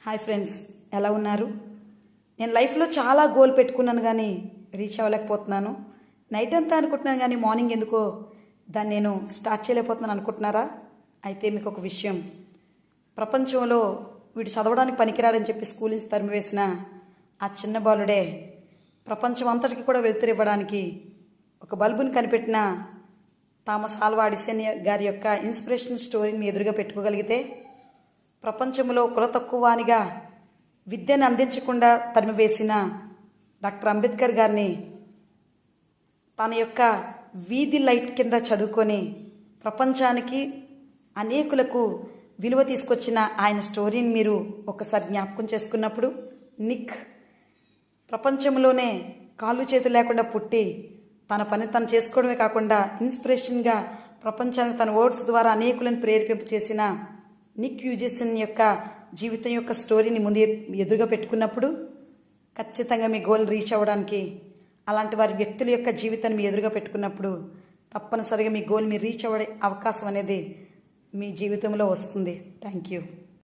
Hi friends, ఎలా ఉన్నారు? నేను లైఫ్లో చాలా గోల్ పెట్టుకున్నాను కానీ రీచ్ అవ్వలేకపోతున్నాను. నైట్ అంతా అనుకుంటున్నాను కానీ మార్నింగ్ ఎందుకో దాన్ని నేను స్టార్ట్ చేయలేకపోతున్నాను అనుకుంటున్నారా? అయితే మీకు ఒక విషయం, ప్రపంచంలో వీడు చదవడానికి పనికిరాడని చెప్పి స్కూల్ నుంచి తరిమివేసిన ఆ చిన్న బాలుడే ప్రపంచం అంతటికి కూడా వెలుతురివ్వడానికి ఒక బల్బుని కనిపెట్టిన థామస్ ఆల్వా ఎడిసన్ గారి యొక్క ఇన్స్పిరేషన్ స్టోరీని మీ ఎదురుగా పెట్టుకోగలిగితే, ప్రపంచంలో కుల తక్కువనిగా విద్యను అందించకుండా తరిమివేసిన డాక్టర్ అంబేద్కర్ గారిని తన యొక్క వీధి లైట్ కింద చదువుకొని ప్రపంచానికి అనేకులకు విలువ తీసుకొచ్చిన ఆయన స్టోరీని మీరు ఒకసారి జ్ఞాపకం చేసుకున్నప్పుడు, నిక్ ప్రపంచంలోనే కాళ్ళు చేతులు లేకుండా పుట్టి తన పని తను చేసుకోవడమే కాకుండా ఇన్స్పిరేషన్గా ప్రపంచానికి తన వర్డ్స్ ద్వారా అనేకులను ప్రేరేపింప చేసిన నిక్ వ్యూజెసన్ యొక్క జీవితం యొక్క స్టోరీని ముందు ఎదురుగా పెట్టుకున్నప్పుడు ఖచ్చితంగా మీ గోల్ రీచ్ అవ్వడానికి, అలాంటి వారి వ్యక్తుల యొక్క జీవితాన్ని మీ ఎదురుగా పెట్టుకున్నప్పుడు తప్పనిసరిగా మీ గోల్ మీరు రీచ్ అవ్వడే అవకాశం అనేది మీ జీవితంలో వస్తుంది. Thank you.